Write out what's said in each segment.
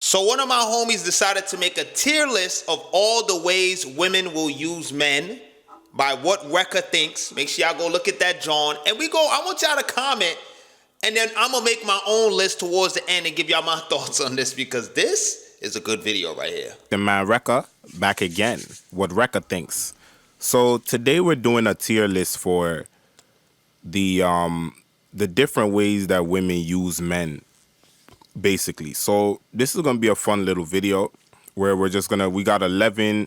So one of my homies decided to make a tier list of all the ways women will use men by what Rekka thinks. Make sure y'all go look at that, John. And I want y'all to comment, and then I'm going to make my own list towards the end and give y'all my thoughts on this, because this is a good video right here. The man Rekka back again. What Rekka thinks. So today we're doing a tier list for the different ways that women use men, basically. So this is gonna be a fun little video where we got 11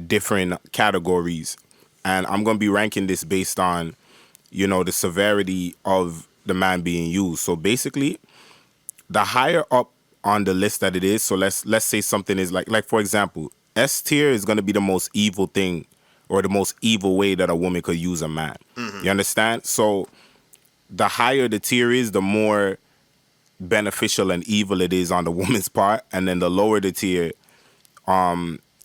different categories, and I'm gonna be ranking this based on, the severity of the man being used. So basically, the higher up on the list that it is, so let's say something is like for example, S tier is gonna be the most evil thing or the most evil way that a woman could use a man. Mm-hmm. You understand? So the higher the tier is, the more beneficial and evil it is on the woman's part, and then the lower the tier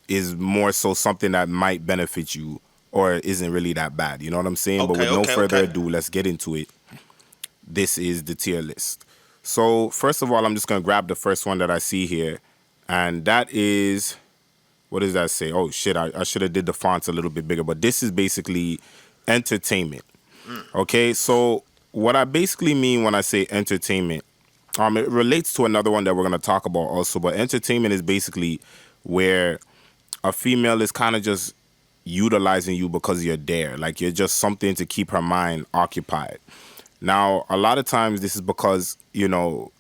is more so something that might benefit you or isn't really that bad. You know what I'm saying? But with no further ado, let's get into it. This is the tier list. So first of all, I'm just gonna grab the first one that I see here, and that is, what does that say? Oh shit, I should have did the fonts a little bit bigger, but this is basically entertainment. Okay, so what I basically mean when I say entertainment, it relates to another one that we're going to talk about also, but entertainment is basically where a female is kind of just utilizing you because you're there. Like, you're just something to keep her mind occupied. Now, a lot of times this is because,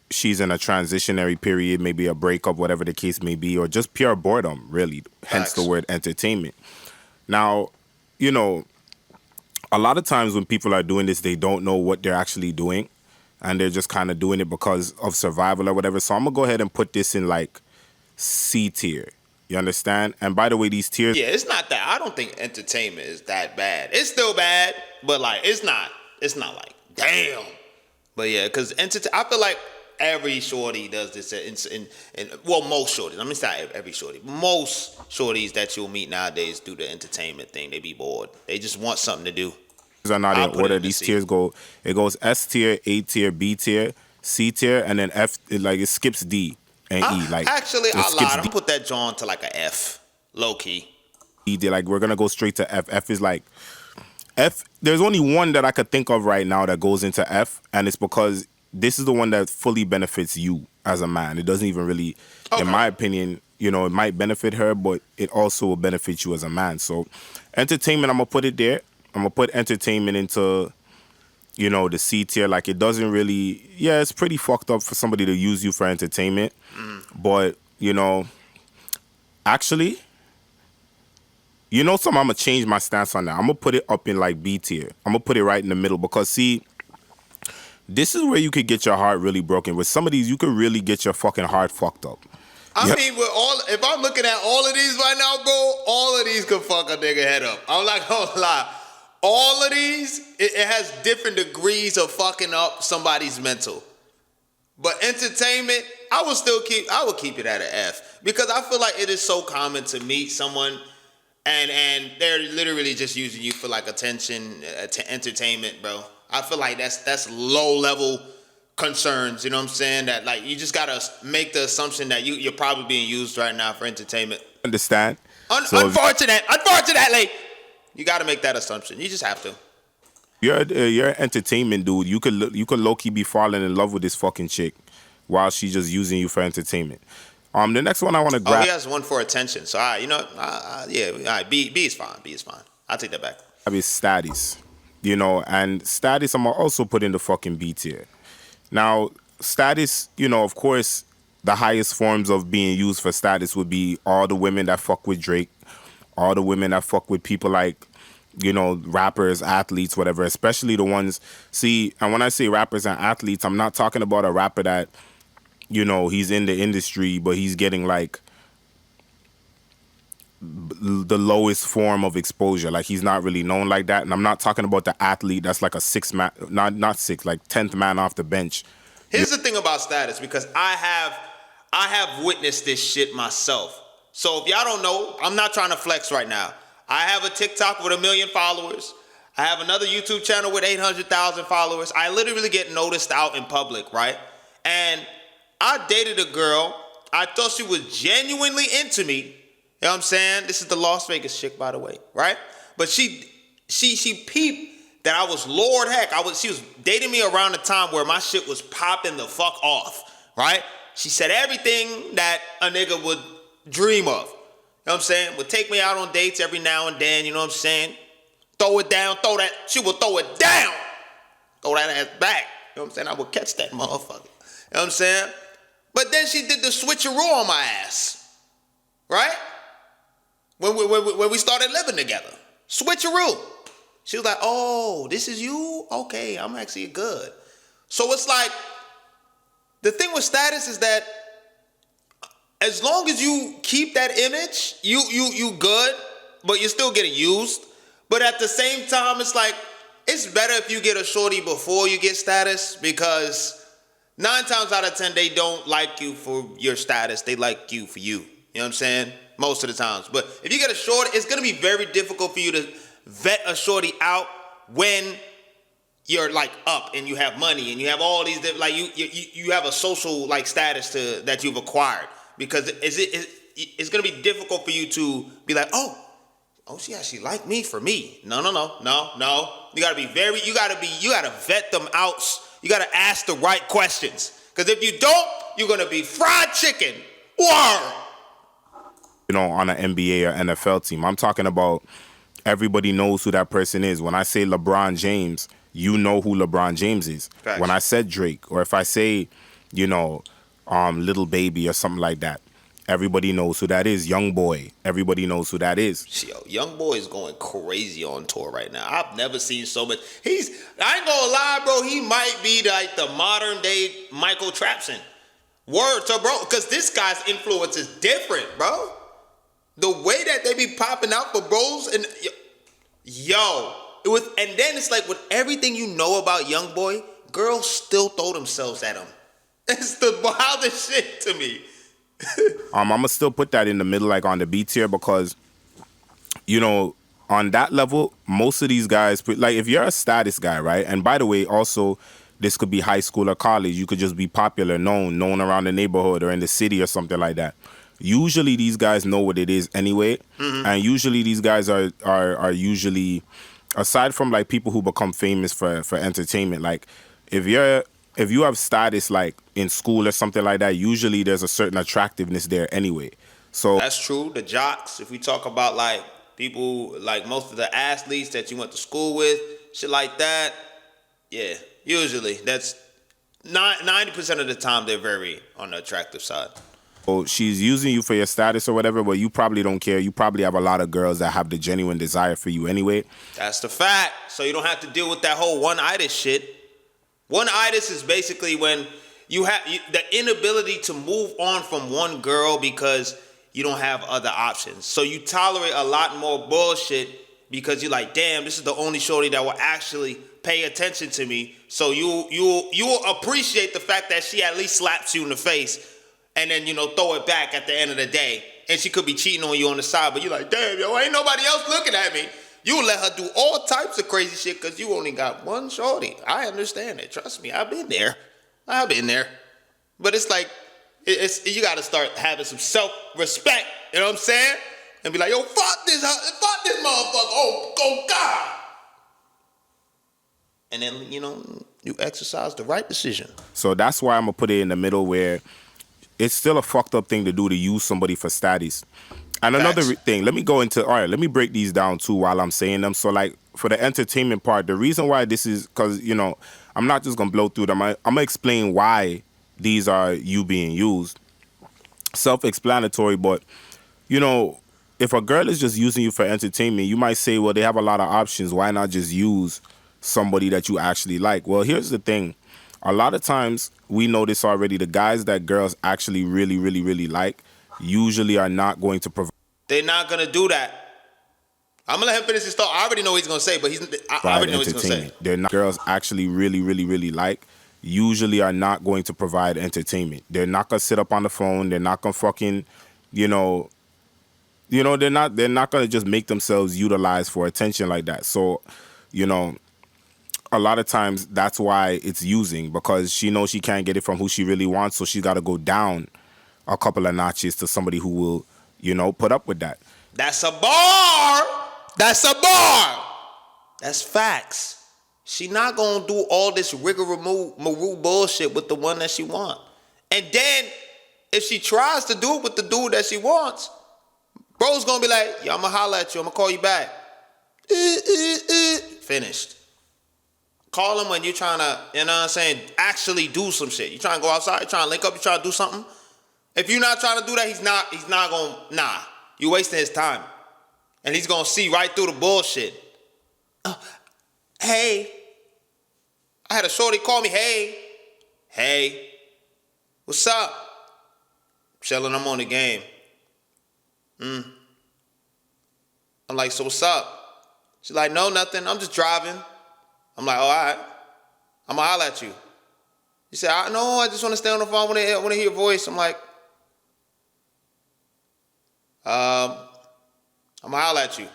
she's in a transitionary period, maybe a breakup, whatever the case may be, or just pure boredom, really, hence the word entertainment. Now, a lot of times when people are doing this, they don't know what they're actually doing, and they're just kind of doing it because of survival or whatever. So I'm going to go ahead and put this in, like, C tier. You understand? And by the way, these tiers... Yeah, it's not that. I don't think entertainment is that bad. It's still bad, but, like, it's not like, damn. But, yeah, because I feel like every shorty does this most shorties. I mean, it's not every shorty. Most shorties that you'll meet nowadays do the entertainment thing. They be bored. They just want something to do. These are not in order. These tiers goes S tier, A tier, B tier, C tier, and then F. It skips D and E. Like, actually, I lied. I'm put that John to like a F, low key. We're gonna go straight to F. F is like F. There's only one that I could think of right now that goes into F, and it's because this is the one that fully benefits you as a man. It doesn't even really, in my opinion, it might benefit her, but it also will benefit you as a man. So entertainment, I'm going to put it there. I'm going to put entertainment into, the C tier. Like, it doesn't really, it's pretty fucked up for somebody to use you for entertainment. But, actually, something, I'm going to change my stance on that. I'm going to put it up in, like, B tier. I'm going to put it right in the middle because, see, this is where you could get your heart really broken. With some of these, you could really get your fucking heart fucked up. I mean, if I'm looking at all of these right now, bro, all of these could fuck a nigga head up. I'm not gonna lie. All of these, it has different degrees of fucking up somebody's mental. But entertainment, I would keep it at an F. Because I feel like it is so common to meet someone and they're literally just using you for like attention, entertainment, bro. I feel like that's low level concerns, you know what I'm saying? That, like, you just gotta make the assumption that you're probably being used right now for entertainment. Understand? Unfortunately, you gotta make that assumption. You just have to. You're an entertainment dude. You could low key be falling in love with this fucking chick while she's just using you for entertainment. The next one I want to grab. Oh, he has one for attention. So, all right, B is fine. B is fine. I'll take that back. I mean, status. And status I'm gonna also put in the fucking B tier. Now, status, of course, the highest forms of being used for status would be all the women that fuck with Drake, all the women that fuck with people like, rappers, athletes, whatever, especially the ones, and when I say rappers and athletes, I'm not talking about a rapper that, he's in the industry, but he's getting like the lowest form of exposure. Like, he's not really known like that. And I'm not talking about the athlete that's like a 10th man off the bench. Here's the thing about status, because I have witnessed this shit myself. So if y'all don't know, I'm not trying to flex right now. I have a TikTok with 1 million followers. I have another YouTube channel with 800,000 followers. I literally get noticed out in public, right? And I dated a girl I thought she was genuinely into me. You know what I'm saying? This is the Las Vegas chick, by the way, right? But she peeped that I was Lord Heck. She was dating me around the time where my shit was popping the fuck off, right? She said everything that a nigga would dream of. You know what I'm saying? Would take me out on dates every now and then, you know what I'm saying? Throw it down, she would throw it down. Throw that ass back. You know what I'm saying? I would catch that motherfucker. You know what I'm saying? But then she did the switcheroo on my ass. Right? When we started living together. Switcheroo. She was like, oh, this is you? Okay, I'm actually good. So it's like, the thing with status is that as long as you keep that image, you good, but you're still getting used. But at the same time, it's like, it's better if you get a shorty before you get status, because 9 times out of 10, they don't like you for your status. They like you for you. You know what I'm saying? Most of the times. But if you get a shorty, it's going to be very difficult for you to vet a shorty out when you're like up and you have money and you have all these different, like you have a social like status that you've acquired, because it's going to be difficult for you to be like, oh, she actually like me for me. No. You gotta vet them out. You gotta ask the right questions. Because if you don't, you're gonna be fried chicken. Or on an NBA or NFL team. I'm talking about everybody knows who that person is. When I say LeBron James, you know who LeBron James is. Facts. When I said Drake, or if I say, Little Baby or something like that, everybody knows who that is. Young Boy, everybody knows who that is. Yo, Young Boy is going crazy on tour right now. I've never seen so much. I ain't gonna lie, bro. He might be like the modern day Michael Trapson. Word to bro, because this guy's influence is different, bro. The way that they be popping out for bros and and then it's like, with everything you know about Young Boy, girls still throw themselves at him. It's the wildest shit to me. I'm gonna still put that in the middle, like on the B tier, because on that level, most of these guys, like if you're a status guy, right? And by the way, also, this could be high school or college. You could just be popular, known around the neighborhood or in the city or something like that. Usually these guys know what it is anyway. Mm-hmm. And usually these guys are usually, aside from like people who become famous for entertainment, like if you have status like in school or something like that, usually there's a certain attractiveness there anyway. So that's true. The jocks, if we talk about like people, like most of the athletes that you went to school with, shit like that, yeah, usually that's 90% of the time they're very on the attractive side. So she's using you for your status or whatever, but you probably don't care. You probably have a lot of girls that have the genuine desire for you anyway. That's the fact. So you don't have to deal with that whole one-itis shit. One-itis is basically when you have the inability to move on from one girl because you don't have other options. So you tolerate a lot more bullshit because you're like, damn, this is the only shorty that will actually pay attention to me. So you will appreciate the fact that she at least slaps you in the face and then, throw it back at the end of the day. And she could be cheating on you on the side, but you're like, damn, ain't nobody else looking at me. You let her do all types of crazy shit because you only got one shorty. I understand it. Trust me, I've been there. But it's like, you got to start having some self-respect. You know what I'm saying? And be like, yo, fuck this motherfucker. Oh, God. And then, you exercise the right decision. So that's why I'm going to put it in the middle, where it's still a fucked up thing to do, to use somebody for status. And another thing, let me break these down too while I'm saying them. So like for the entertainment part, the reason why this is, because, I'm not just going to blow through them. I'm going to explain why these are you being used. Self-explanatory, but, if a girl is just using you for entertainment, you might say, well, they have a lot of options. Why not just use somebody that you actually like? Well, here's the thing. A lot of times, we know this already, the guys that girls actually really, really, really like usually are not going to provide. They're not going to do that. I'm going to let him finish his thought. I already know what he's going to say, but I already know what he's going to say. They're not, girls actually really, really, really like usually are not going to provide entertainment. They're not going to sit up on the phone. They're not going to fucking, they're not going to just make themselves utilize for attention like that. So, a lot of times that's why it's using, because she knows she can't get it from who she really wants, so she got to go down a couple of notches to somebody who will, put up with that. That's a bar. That's a bar. That's facts. She not gonna do all this rigmarole bullshit with the one that she want. And then, if she tries to do it with the dude that she wants, bro's gonna be like, yo, I'm gonna holler at you. I'm gonna call you back. Finished. Call him when you're trying to, you know what I'm saying, actually do some shit. You trying to go outside, you trying to link up, you trying to do something. If you're not trying to do that, he's not gonna, you wasting his time. And he's gonna see right through the bullshit. Hey. I had a shorty call me, hey. What's up? Chilling, I'm on the game. I'm like, so what's up? She's like, no, nothing, I'm just driving. I'm like, oh, all right. I'm gonna holler at you. She said, no, I just want to stay on the phone. I want to hear your voice. I'm like, I'm gonna holler at you.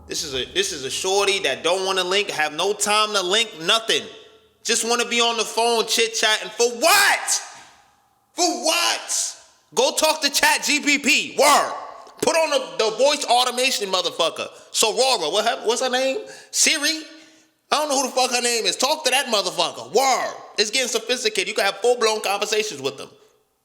This is a shorty that don't want to link, have no time to link, nothing. Just want to be on the phone chit-chatting. For what? For what? Go talk to ChatGPT. Word. Put on the voice automation, motherfucker. So Rora, what's her name? Siri? I don't know who the fuck her name is. Talk to that motherfucker. Word. It's getting sophisticated. You can have full-blown conversations with them.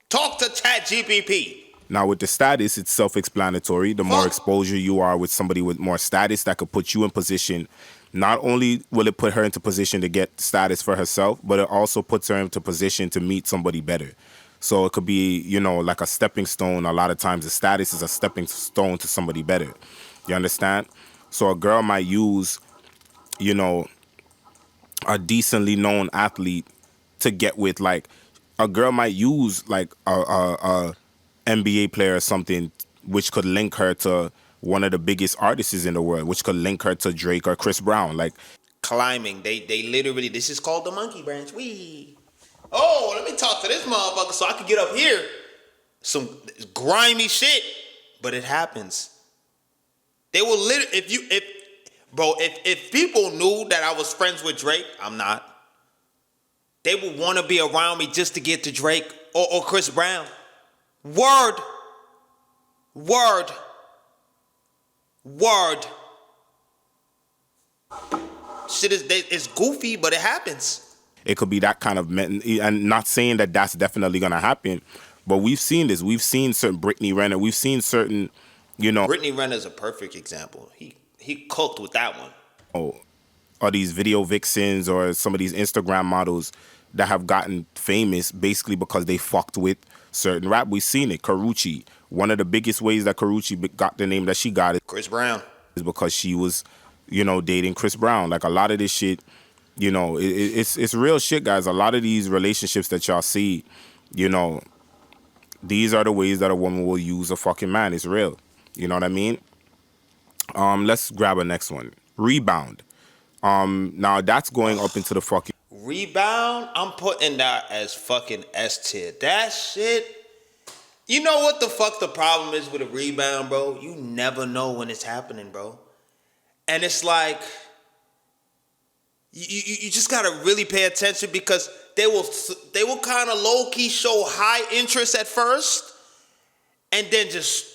Talk to ChatGPT. Now, with the status, it's self-explanatory. The more exposure you are with somebody with more status, that could put you in position. Not only will it put her into position to get status for herself, but it also puts her into position to meet somebody better. So it could be, like a stepping stone. A lot of times the status is a stepping stone to somebody better. You understand? So a girl might use, a decently known athlete to get with. Like, a girl might use, like, a NBA player or something, which could link her to one of the biggest artists in the world, which could link her to Drake or Chris Brown. Like, climbing. They literally, this is called the monkey branch. Oh, let me talk to this motherfucker so I can get up here. Some grimy shit. But it happens. They will literally, if people knew that I was friends with Drake, I'm not. They would want to be around me just to get to Drake or Chris Brown. Word. Shit it's goofy, but it happens. It could be that kind of, and not saying that that's definitely going to happen, but we've seen this. We've seen certain Brittany Renner. We've seen certain, Brittany Renner's a perfect example. He cooked with that one. Or these video vixens or some of these Instagram models that have gotten famous basically because they fucked with certain rap. We've seen it. Karrueche. One of the biggest ways that Karrueche got the name that she got is Chris Brown. Is because she was, dating Chris Brown. Like, a lot of this shit, it's real shit, guys. A lot of these relationships that y'all see, these are the ways that a woman will use a fucking man. It's real. You know what I mean? Let's grab a next one. Rebound. Now that's going up into the fucking... Rebound? I'm putting that as fucking S tier. That shit... You know what the fuck the problem is with a rebound, bro? You never know when it's happening, bro. And it's like... You just gotta really pay attention because they will kind of low-key show high interest at first and then just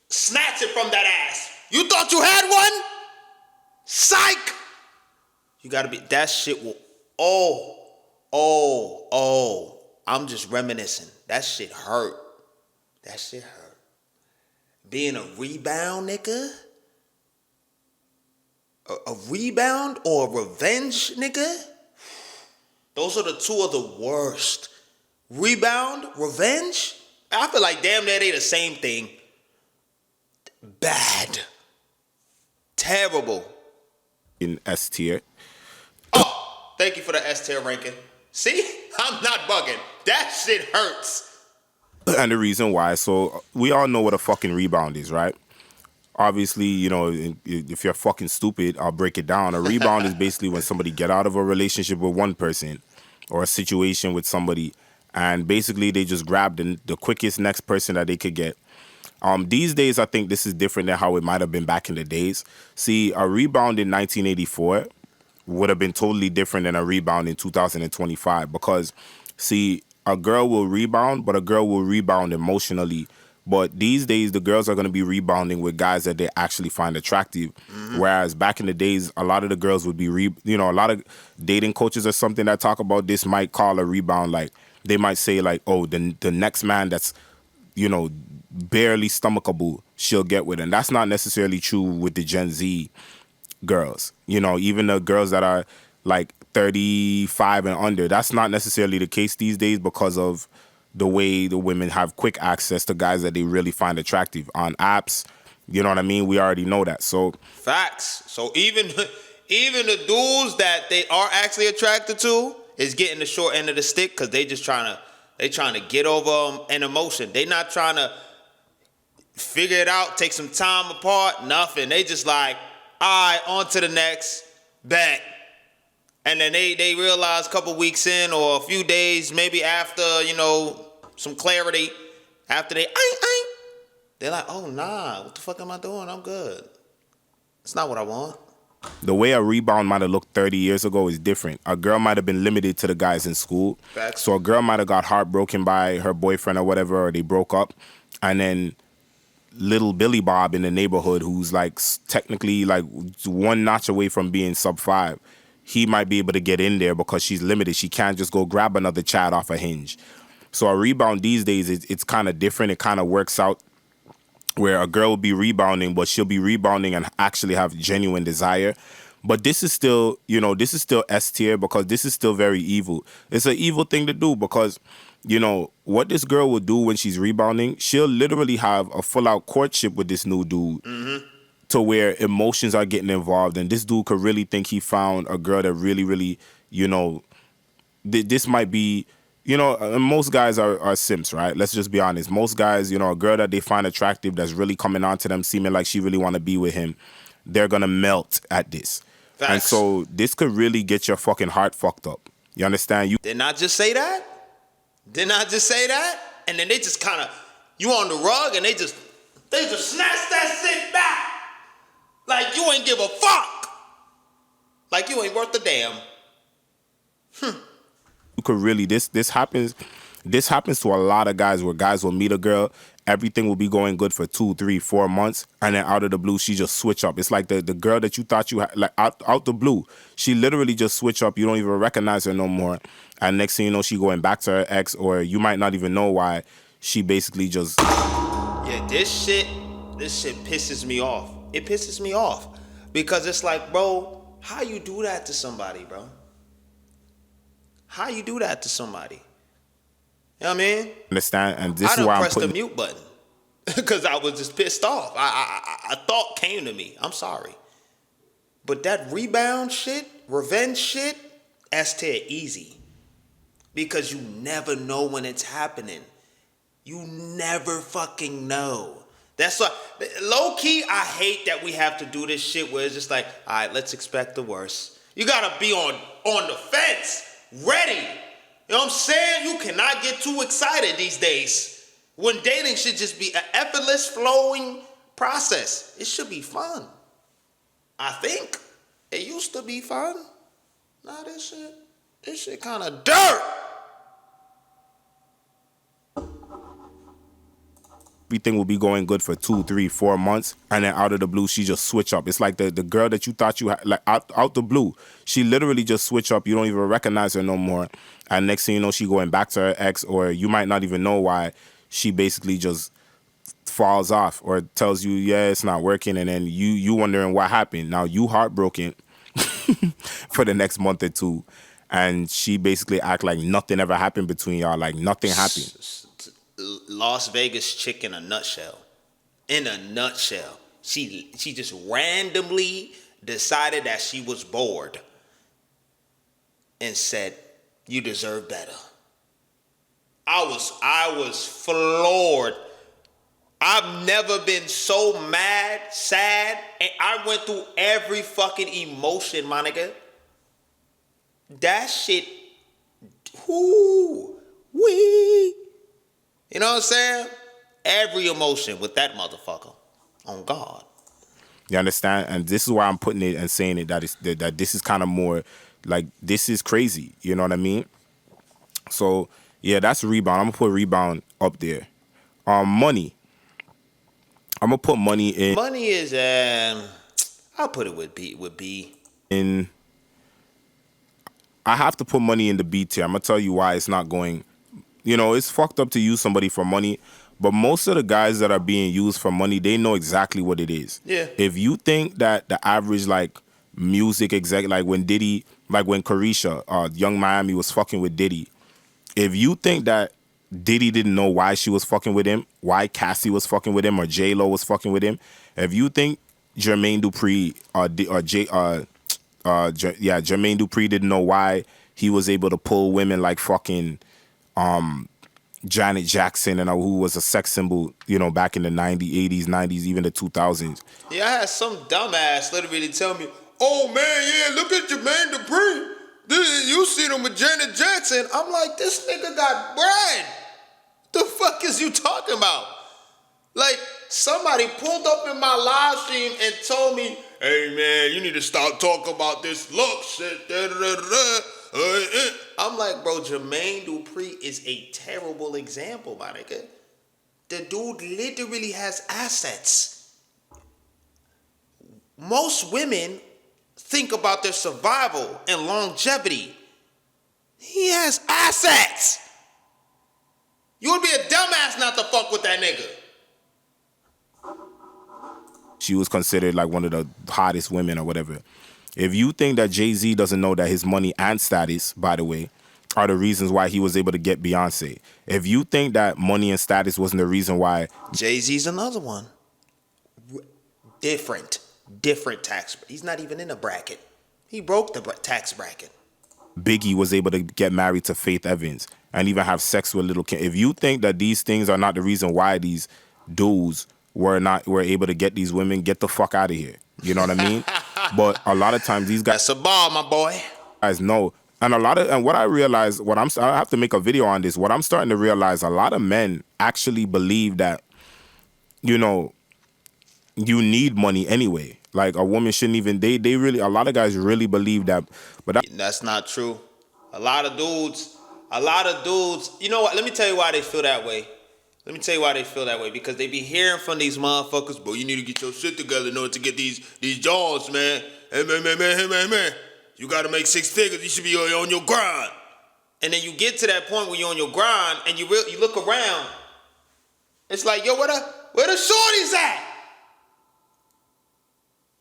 snatch it from that ass. You thought you had one? Psych! You gotta be, that shit will, I'm just reminiscing. That shit hurt. Being a rebound, nigga? A rebound or a revenge, nigga? Those are the two of the worst. Rebound, revenge? I feel like damn near they the same thing. Bad. Terrible. In S tier. Oh, thank you for the S tier ranking. See? I'm not bugging. That shit hurts. And the reason why, so we all know what a fucking rebound is, right? Obviously, if you're fucking stupid, I'll break it down. A rebound is basically when somebody get out of a relationship with one person or a situation with somebody, and basically they just grab the quickest next person that they could get. These days, I think this is different than how it might have been back in the days. See, a rebound in 1984 would have been totally different than a rebound in 2025 because, see, a girl will rebound, but a girl will rebound emotionally. But these days, the girls are going to be rebounding with guys that they actually find attractive. Whereas back in the days, a lot of the girls would be, a lot of dating coaches or something that talk about this might call a rebound. Like, they might say, like, oh, the next man that's, barely stomachable, she'll get with. And that's not necessarily true with the Gen Z girls. Even the girls that are like 35 and under, that's not necessarily the case these days because of the way the women have quick access to guys that they really find attractive on apps. You know what I mean? We already know that. So facts. So even the dudes that they are actually attracted to is getting the short end of the stick because they trying to get over an emotion. They not trying to figure it out, take some time apart, nothing. They just like, all right, on to the next, bet. And then they realize a couple weeks in or a few days, maybe after, some clarity, after they're like, oh, nah, what the fuck am I doing? I'm good. It's not what I want. The way a rebound might have looked 30 years ago is different. A girl might have been limited to the guys in school. Facts. So a girl might have got heartbroken by her boyfriend or whatever, or they broke up. And then little Billy Bob in the neighborhood, who's like technically like one notch away from being sub 5, he might be able to get in there because she's limited. She can't just go grab another chat off a Hinge. So a rebound these days, it's kind of different. It kind of works out where a girl will be rebounding, but she'll be rebounding and actually have genuine desire. But this is still, S tier because this is still very evil. It's an evil thing to do because, what this girl will do when she's rebounding, she'll literally have a full-out courtship with this new dude to where emotions are getting involved. And this dude could really think he found a girl that really, really, this might be... most guys are simps, right? Let's just be honest. Most guys, a girl that they find attractive that's really coming on to them, seeming like she really want to be with him, they're going to melt at this. Facts. And so this could really get your fucking heart fucked up. You understand? Did not just say that? And then they just kind of, you on the rug and they just snatch that shit back. Like you ain't give a fuck. Like you ain't worth a damn. You could really, this happens to a lot of guys where guys will meet a girl, everything will be going good for 2, 3, 4 months, and then out of the blue she just switch up. It's like the girl that you thought you had, like out the blue, she literally just switch up. You don't even recognize her no more, and next thing you know she going back to her ex, or you might not even know why. She basically just this shit pisses me off. It pisses me off because it's like, bro, how you do that to somebody, bro? How you do that to somebody? You know what I mean? Understand? And this I is done why I'm pressed putting the mute button because I was just pissed off. A thought came to me. I'm sorry. But that rebound shit, revenge shit, S tier easy. Because you never know when it's happening. You never fucking know. That's why, low key, I hate that we have to do this shit where it's just like, all right, let's expect the worst. You gotta be on the fence. Ready. You know what I'm saying? You cannot get too excited these days when dating should just be an effortless flowing process. It should be fun. I think it used to be fun. Nah, this shit kind of dirt. everything will be going good for 2, 3, 4 months, and then out of the blue she just switch up. It's like the girl that you thought you had, like out the blue, she literally just switch up. You don't even recognize her no more, and next thing you know she going back to her ex, or you might not even know why. She basically just falls off or tells you, yeah, it's not working, and then you wondering what happened. Now you heartbroken for the next month or two, and she basically act like nothing ever happened between y'all, like nothing happened. Las Vegas chick in a nutshell. In a nutshell. She just randomly decided that she was bored and said, you deserve better. I was floored. I've never been so mad, sad, and I went through every fucking emotion, my nigga. That shit, whoo-wee. You know what I'm saying? Every emotion with that motherfucker. On God. You understand? And this is why I'm putting it and saying it, that this is kind of more like, this is crazy. You know what I mean? So Yeah, that's rebound. I'm gonna put rebound up there. Money. I'm gonna put money Money is I'll put it with B. in. I have to put money in the B tier. I'm gonna tell you why it's not going. It's fucked up to use somebody for money, but most of the guys that are being used for money, they know exactly what it is. Yeah. If you think that the average like music exec, like when Diddy, like when Carisha, Young Miami was fucking with Diddy, if you think that Diddy didn't know why she was fucking with him, why Cassie was fucking with him, or J Lo was fucking with him, if you think Jermaine Dupri Jermaine Dupri didn't know why he was able to pull women like fucking Janet Jackson and who was a sex symbol, back in the 90s, 80s, 90s, even the 2000s. Yeah, I had some dumbass literally tell me, "Oh man, yeah, look at Jermaine Dupri. You see him with Janet Jackson." I'm like, this nigga got bread. The fuck is you talking about? Like, somebody pulled up in my live stream and told me, "Hey man, you need to stop talking about this look shit." Da, da, da, da. I'm like, bro, Jermaine Dupri is a terrible example, my nigga. The dude literally has assets. Most women think about their survival and longevity. He has assets. You would be a dumbass not to fuck with that nigga. She was considered like one of the hottest women or whatever. If you think that Jay-Z doesn't know that his money and status, by the way, are the reasons why he was able to get Beyonce. If you think that money and status wasn't the reason why... Jay-Z's another one. Different tax. He's not even in a bracket. He broke the tax bracket. Biggie was able to get married to Faith Evans and even have sex with Little Kim. If you think that these things are not the reason why these dudes were able to get these women, get the fuck out of here. You know what I mean? But a lot of times these guys... That's a ball, my boy. Guys know. And what I realize, I have to make a video on this. What I'm starting to realize, a lot of men actually believe that, you need money anyway. Like a woman shouldn't even, a lot of guys really believe that. But that's not true. A lot of dudes, you know what? Let me tell you why they feel that way. Because they be hearing from these motherfuckers, bro, you need to get your shit together in order to get these jobs, man. Hey, man. You got to make 6 figures. You should be on your grind. And then you get to that point where you're on your grind and you look around. It's like, yo, where the shorties at?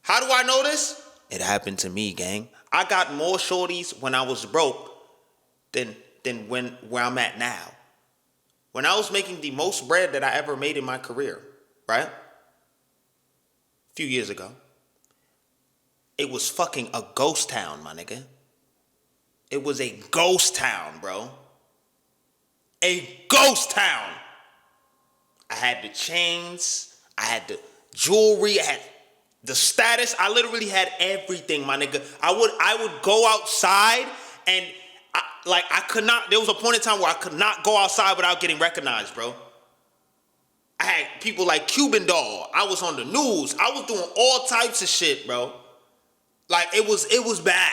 How do I know this? It happened to me, gang. I got more shorties when I was broke than where I'm at now. When I was making the most bread that I ever made in my career, right? A few years ago. It was fucking a ghost town, my nigga. It was a ghost town, bro. A ghost town. I had the chains. I had the jewelry. I had the status. I literally had everything, my nigga. I would go outside and I could not. There was a point in time where I could not go outside without getting recognized, bro. I had people like Cuban Doll. I was on the news. I was doing all types of shit, bro. Like it was bad.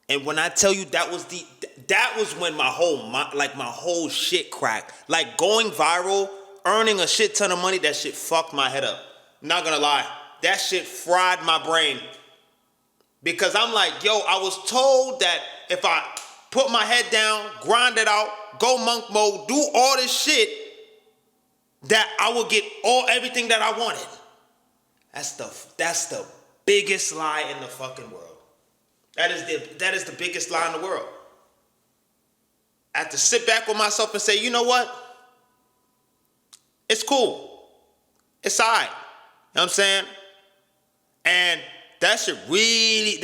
And when I tell you that was when my whole shit cracked. Like going viral, earning a shit ton of money, that shit fucked my head up. I'm not gonna lie. That shit fried my brain. Because I'm like, yo, I was told that if I put my head down, grind it out, go monk mode, do all this shit, that I would get everything that I wanted. That's the biggest lie in the fucking world. That is the biggest lie in the world. I have to sit back with myself and say, you know what? It's cool. It's all right. You know what I'm saying? And that shit really,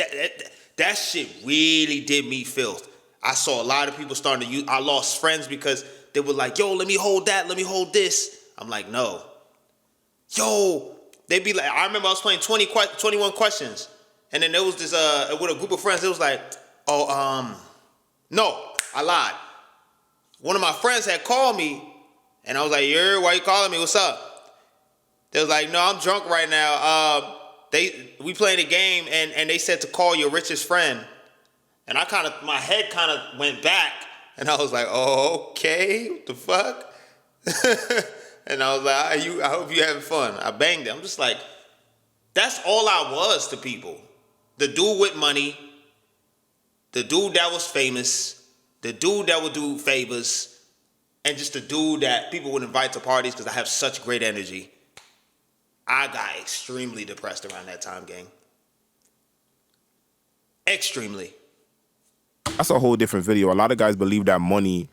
that shit really did me filth. I saw a lot of people starting to use, I lost friends because they were like, yo, let me hold that, let me hold this. I'm like, no. Yo, they'd be like, I remember I was playing 21 questions. And then there was this, with a group of friends, it was like, no, I lied. One of my friends had called me, and I was like, why you calling me? What's up? They was like, no, I'm drunk right now. We playing a game, and they said to call your richest friend. And my head kind of went back, And I was like, oh, okay, what the fuck? And I was like, I hope you having fun. I banged it. I'm just like, that's all I was to people. The dude with money, the dude that was famous, the dude that would do favors, and just the dude that people would invite to parties because I have such great energy. I got extremely depressed around that time, gang. Extremely. That's a whole different video. A lot of guys believe that money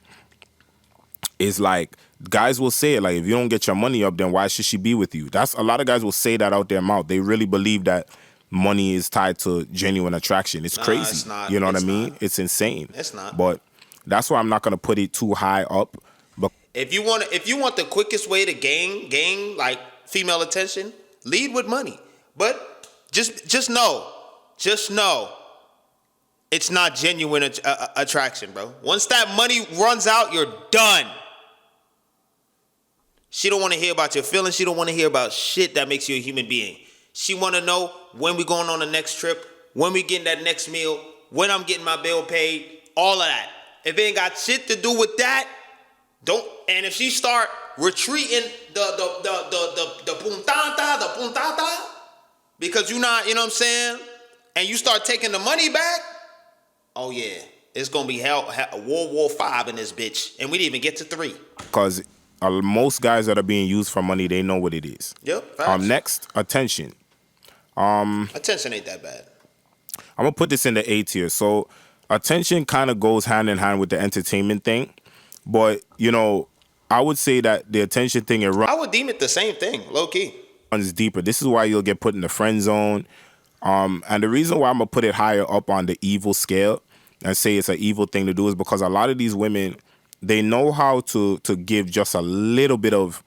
is like, guys will say it like, if you don't get your money up, then why should she be with you? That's a lot of guys will say that out their mouth. They really believe that money is tied to genuine attraction. It's crazy. It's not. You know what I It's mean? not. It's insane. It's not. But that's why I'm not gonna put it too high up. But If you want the quickest way to gain like female attention, lead with money. But just know, it's not genuine attraction, bro. Once that money runs out, you're done. She don't want to hear about your feelings. She don't want to hear about shit that makes you a human being. She want to know when we going on the next trip, when we getting that next meal, when I'm getting my bill paid, all of that. If it ain't got shit to do with that, don't. And if she start retreating the puntata, because you not, you know what I'm saying, and you start taking the money back, oh yeah, it's gonna be World War V in this bitch, and we didn't even get to 3. because most guys that are being used for money, they know what it is. Yep. Facts. Next, attention. Attention ain't that bad. I'm gonna put this in the A tier. So attention kind of goes hand in hand with the entertainment thing, but you know, I would say that the attention thing I would deem it the same thing, low key. runs deeper. This is why you'll get put in the friend zone. And the reason why I'm gonna put it higher up on the evil scale and say it's an evil thing to do is because a lot of these women, they know how to give just a little bit of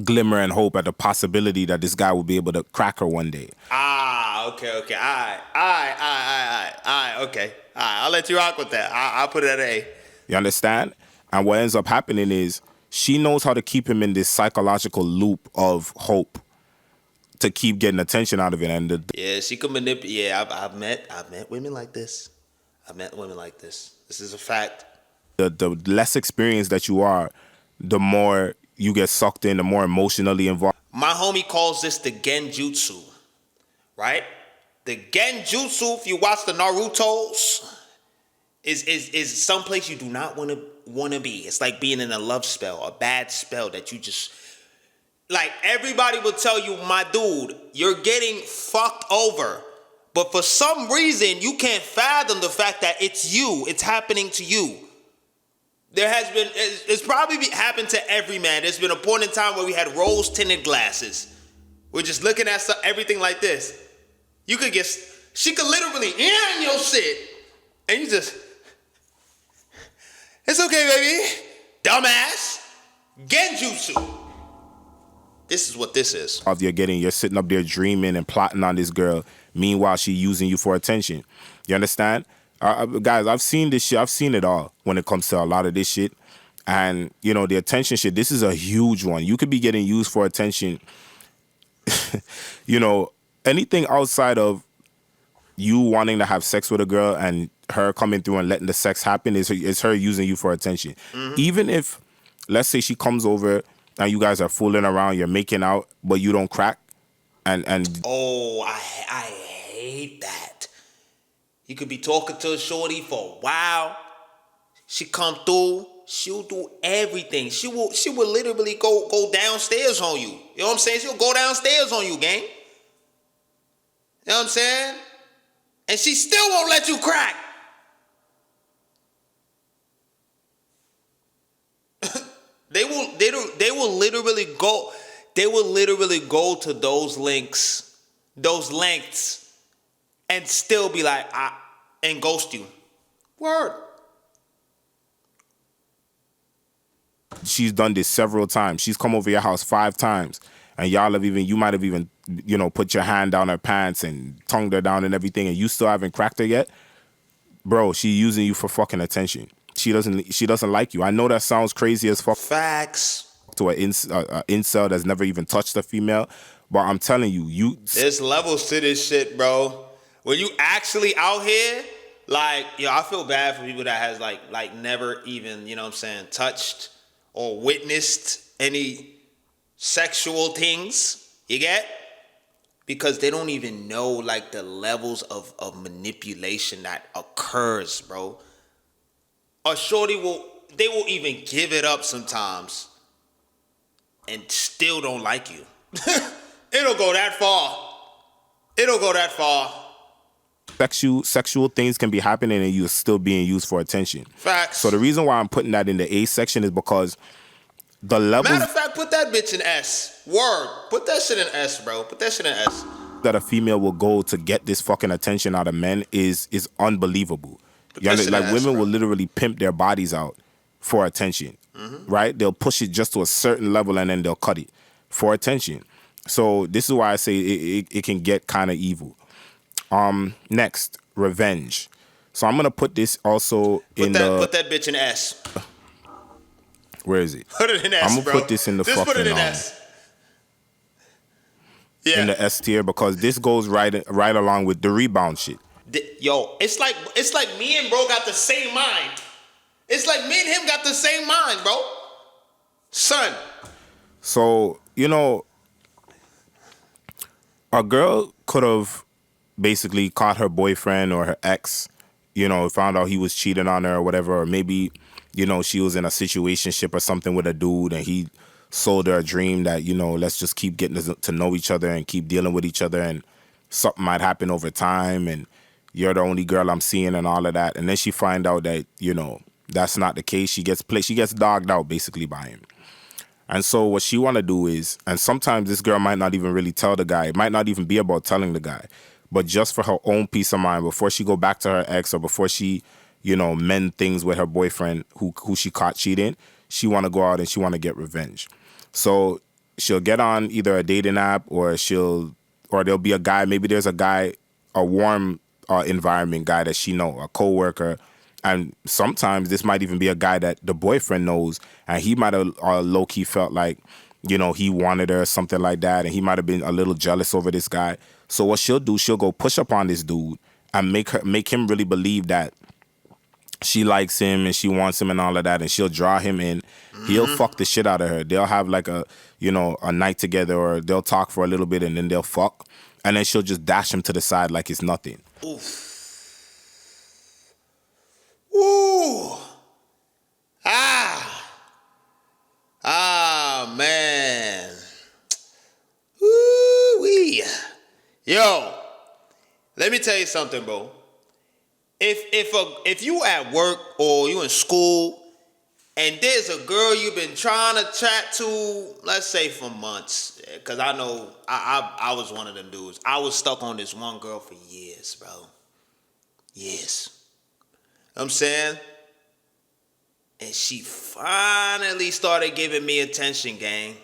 glimmer and hope at the possibility that this guy will be able to crack her one day. Okay. All right, okay. All right, I'll let you rock with that. I'll put it at A. You understand? And what ends up happening is she knows how to keep him in this psychological loop of hope to keep getting attention out of it. And Yeah, she could manipulate. Yeah, I've met women like this. This is a fact. the less experienced that you are, the more you get sucked in, the more emotionally involved. My homie calls this the genjutsu, right? The genjutsu, if you watch the Narutos, is someplace you do not want to be. It's like being in a love spell, a bad spell that you just, like, everybody will tell you, my dude, you're getting fucked over. But for some reason, you can't fathom the fact that it's you. It's happening to you. There has been, it's probably happened to every man. There's been a point in time where we had rose-tinted glasses. We're just looking at everything like this. She could literally in your shit, and you just, it's okay, baby. Dumbass. Genjutsu. This is what this is. You're sitting up there dreaming and plotting on this girl. Meanwhile, she using you for attention. You understand? Guys, I've seen this shit. I've seen it all when it comes to a lot of this shit. And, you know, the attention shit, this is a huge one. You could be getting used for attention. You know, anything outside of you wanting to have sex with a girl and her coming through and letting the sex happen is her using you for attention. Mm-hmm. Even if, let's say she comes over and you guys are fooling around, you're making out, but you don't crack. And oh, I hate that. You could be talking to a shorty for a while. She come through. She'll do everything. She will literally go downstairs on you. You know what I'm saying? She'll go downstairs on you, gang. You know what I'm saying? And she still won't let you crack. They will literally go to those lengths, and still be like, and ghost you. Word. She's done this several times. She's come over your house 5 times, and you might have even, you know, put your hand down her pants and tongued her down and everything, and you still haven't cracked her yet. Bro, she's using you for fucking attention. She doesn't like you. I know that sounds crazy as fuck. Facts. To an incel that's never even touched a female, but I'm telling you, there's levels to this shit, bro. When you actually out here Like, yo, I feel bad for people that has like never even, you know what I'm saying, touched or witnessed any sexual things. You get? Because they don't even know like the levels of manipulation that occurs, bro. A shorty they will even give it up sometimes and still don't like you. It'll go that far. It'll go that far. Sexual things can be happening and you're still being used for attention. Facts. So the reason why I'm putting that in the A section is because the levels Matter of fact, put that bitch in S. Word. Put that shit in S, bro. Put that shit in S. that a female will go to get this fucking attention out of men is unbelievable. That Like shit women bro. will literally pimp their bodies out for attention, right? They'll push it just to a certain level and then they'll cut it for attention. So this is why I say it can get kind of evil. Next, revenge. So I'm gonna put this also Put that bitch in S. Where is it? Put it in S, I'm gonna bro. put this in the Just fucking put it in S. Yeah. in the S tier because this goes right along with the rebound shit. Yo, it's like me and bro got the same mind. It's like me and him got the same mind, bro. Son. So, you know, a girl could have basically caught her boyfriend or her ex, you know, found out he was cheating on her or whatever, or maybe, you know, she was in a situationship or something with a dude and he sold her a dream that, you know, let's just keep getting to know each other and keep dealing with each other and something might happen over time and you're the only girl I'm seeing and all of that. And then she find out that, you know, that's not the case. She gets dogged out basically by him. And so what she want to do is, and sometimes this girl might not even really tell the guy. It might not even be about telling the guy. But just for her own peace of mind, before she go back to her ex or before she, you know, mend things with her boyfriend who she caught cheating, she want to go out and she want to get revenge. So she'll get on either a dating app or there'll be a guy, maybe there's a guy, a warm environment guy that she know, a coworker. And sometimes this might even be a guy that the boyfriend knows and he might have low-key felt like, you know, he wanted her or something like that and he might have been a little jealous over this guy. So what she'll do, she'll go push up on this dude and make him really believe that she likes him and she wants him and all of that, and she'll draw him in. He'll fuck the shit out of her. They'll have like a night together, or they'll talk for a little bit and then they'll fuck. And then she'll just dash him to the side like it's nothing. Oof. Ooh. Ah, man. Woo-wee. Yo, let me tell you something, bro. If you at work or you in school and there's a girl you've been trying to chat to, let's say for months, because I know I was one of them dudes. I was stuck on this one girl for years, bro. Years. You know what I'm saying? And she finally started giving me attention, gang.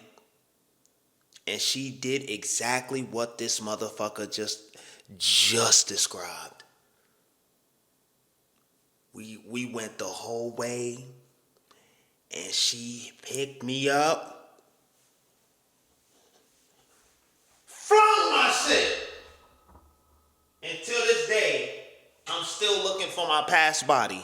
And she did exactly what this motherfucker just described. We went the whole way, and she picked me up, flung my shit. Until this day, I'm still looking for my past body.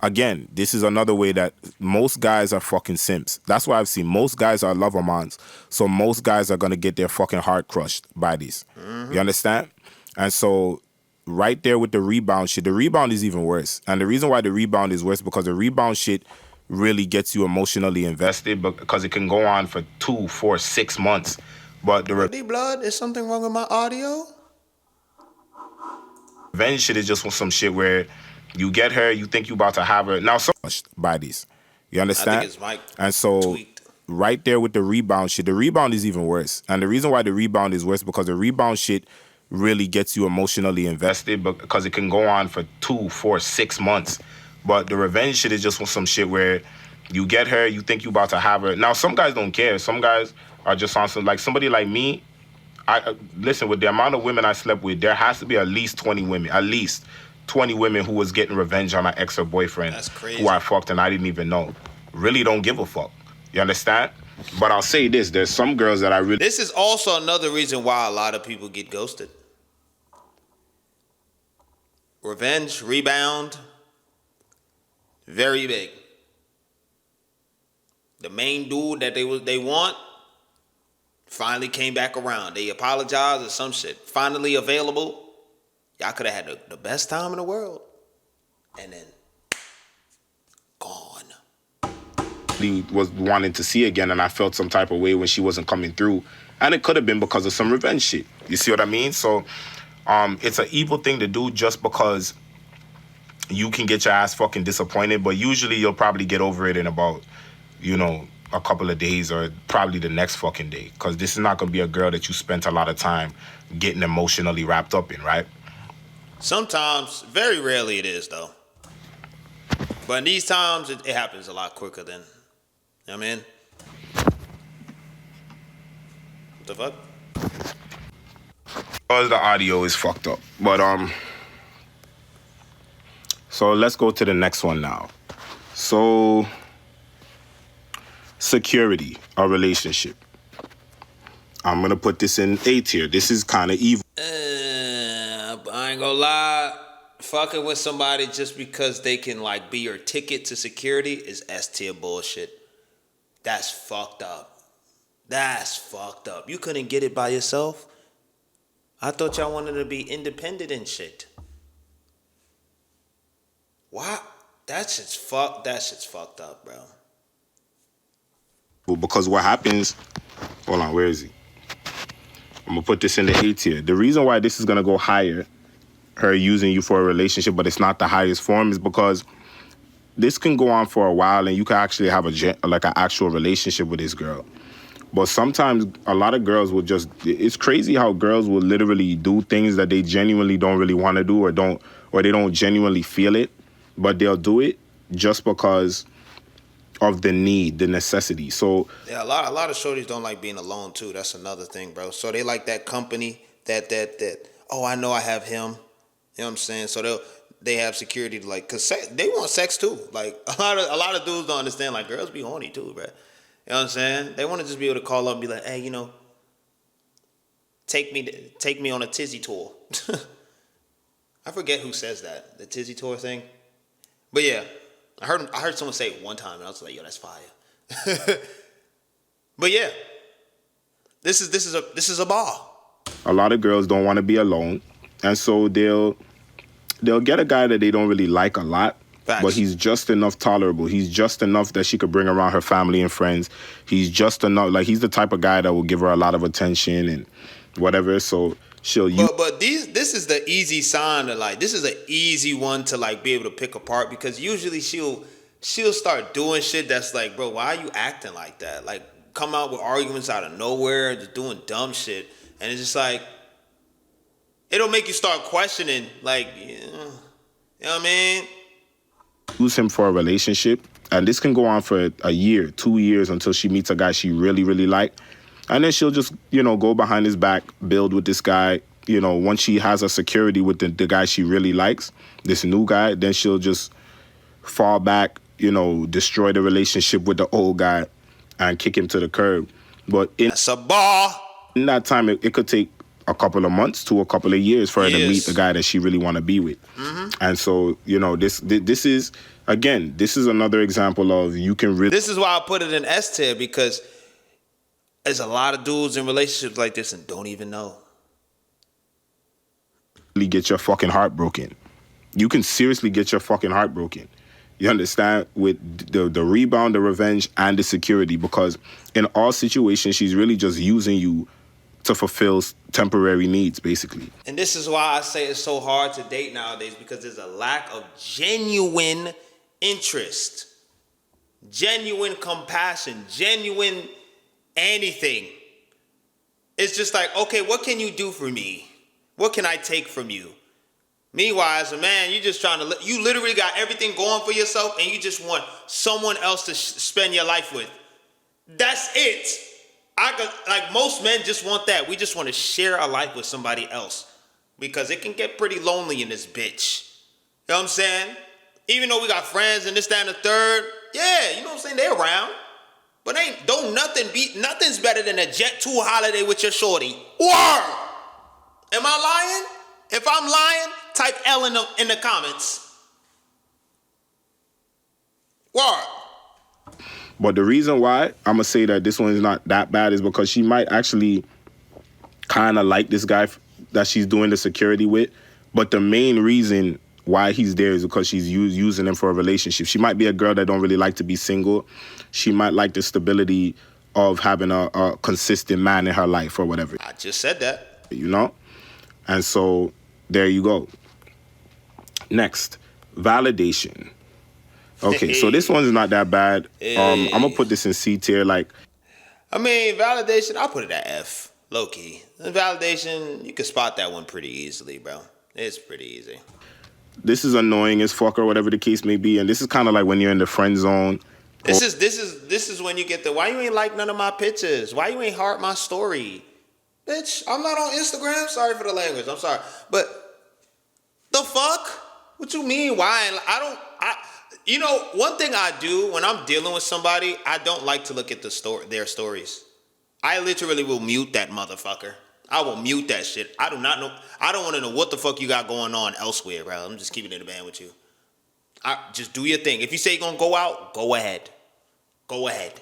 Again, this is another way that most guys are fucking simps. That's why I've seen most guys are lovermans. So most guys are going to get their fucking heart crushed by this. Mm-hmm. You understand? And so right there with the rebound shit, the rebound is even worse. And the reason why the rebound is worse because the rebound shit really gets you emotionally invested because it can go on for 2, 4, 6 months. But the D-Blood, is something wrong with my audio? revenge shit is just some shit where you get her, you think you about to have her. Now, so by these. You understand? I think it's Mike and so tweaked. Right there with the rebound shit, the rebound is even worse. And the reason why the rebound is worse because the rebound shit really gets you emotionally invested because it can go on for 2, 4, 6 months. But the revenge shit is just some shit where you get her, you think you about to have her. Now, some guys don't care. Some guys are just on some, like somebody like me. Listen, with the amount of women I slept with, there has to be at least 20 women who was getting revenge on my ex or boyfriend. That's crazy. Who I fucked and I didn't even know. Really don't give a fuck. You understand? But I'll say this, there's some girls that I really... This is also another reason why a lot of people get ghosted. revenge, rebound, very big. The main dude that they want finally came back around. They apologized or some shit. Finally available. Y'all could have had the best time in the world. And then gone. He was wanting to see again, and I felt some type of way when she wasn't coming through. And it could have been because of some revenge shit. You see what I mean? So it's an evil thing to do just because you can get your ass fucking disappointed, but usually you'll probably get over it in about, a couple of days or probably the next fucking day. Because this is not going to be a girl that you spent a lot of time getting emotionally wrapped up in, right? Sometimes, very rarely it is, though. But in these times, it happens a lot quicker than, you know what I mean? What the fuck? Because the audio is fucked up. But, so let's go to the next one now. So, security, a relationship. I'm going to put this in A tier. This is kind of evil. I ain't gonna lie. Fucking with somebody just because they can like be your ticket to security is S tier bullshit. That's fucked up. That's fucked up. You couldn't get it by yourself? I thought y'all wanted to be independent and shit. What? That shit's fucked up, bro. Because what happens... Hold on, where is he? I'm going to put this in the A tier. The reason why this is going to go higher, her using you for a relationship, but it's not the highest form, is because this can go on for a while and you can actually have an actual relationship with this girl. But sometimes a lot of girls will just... It's crazy how girls will literally do things that they genuinely don't really want to do or they don't genuinely feel it, but they'll do it just because of the need, the necessity. So yeah, a lot of shorties don't like being alone too. That's another thing, bro. So they like that company that oh, I know I have him. You know what I'm saying? So they have security to like, cause they want sex too. Like a lot of dudes don't understand. Like girls be horny too, bro. You know what I'm saying? They want to just be able to call up and be like, hey, take me on a tizzy tour. I forget who says that, the tizzy tour thing. But yeah, I heard someone say it one time, and I was like, yo, that's fire. But yeah, this is a ball. A lot of girls don't want to be alone, and so they'll get a guy that they don't really like a lot. Facts. But he's just enough tolerable. He's just enough that she could bring around her family and friends. He's just enough, like he's the type of guy that will give her a lot of attention and whatever. So she'll use. But this is the easy sign to like. This is an easy one to like be able to pick apart, because usually she'll start doing shit that's like, bro, why are you acting like that? Like come out with arguments out of nowhere, just doing dumb shit, and it's just like it'll make you start questioning, like, you know what I mean? Use him for a relationship, and this can go on for a year, 2 years, until she meets a guy she really, really likes. And then she'll just, go behind his back, build with this guy. Once she has a security with the guy she really likes, this new guy, then she'll just fall back, destroy the relationship with the old guy and kick him to the curb. But that's a ball. In that time, it could take a couple of months to a couple of years for her to meet the guy that she really want to be with. Mm-hmm. And so, this is, again, this is another example of you can really... This is why I put it in S tier, because there's a lot of dudes in relationships like this and don't even know. Get your fucking heart broken. You can seriously get your fucking heart broken. You understand? With the rebound, the revenge, and the security, because in all situations, she's really just using you to fulfill temporary needs, basically. And this is why I say it's so hard to date nowadays, because there's a lack of genuine interest, genuine compassion, genuine anything. It's just like, okay, what can you do for me? What can I take from you? Meanwhile, as a man, you're just trying to, you literally got everything going for yourself and you just want someone else to spend your life with. That's it. Like most men just want that. We just want to share our life with somebody else, because it can get pretty lonely in this bitch. You know what I'm saying? Even though we got friends and this, that, and the third, yeah, you know what I'm saying? They're around. But nothing's better than a Jet 2 holiday with your shorty. Word! Am I lying? If I'm lying, Type L in the comments. What? But the reason why I'm gonna say that this one is not that bad is because she might actually kind of like this guy that she's doing the security with. But the main reason why he's there is because she's using him for a relationship. She might be a girl that don't really like to be single. She might like the stability of having a consistent man in her life or whatever. I just said that. You know? And so there you go. Next, validation. Okay, so this one's not that bad. I'm gonna put this in C tier. Like, I mean, validation, I'll put it at F. Low key. Validation, you can spot that one pretty easily, bro. It's pretty easy. This is annoying as fuck or whatever the case may be, and this is kind of like when you're in the friend zone. This is when you get the, why you ain't like none of my pictures? Why you ain't heart my story? Bitch, I'm not on Instagram. Sorry for the language. I'm sorry. But the fuck? What you mean? Why? You know, one thing I do when I'm dealing with somebody, I don't like to look at their stories. I literally will mute that motherfucker. I will mute that shit. I do not know. I don't want to know what the fuck you got going on elsewhere, bro. I'm just keeping it in the band with you. Just do your thing. If you say you're going to go out, go ahead. Go ahead.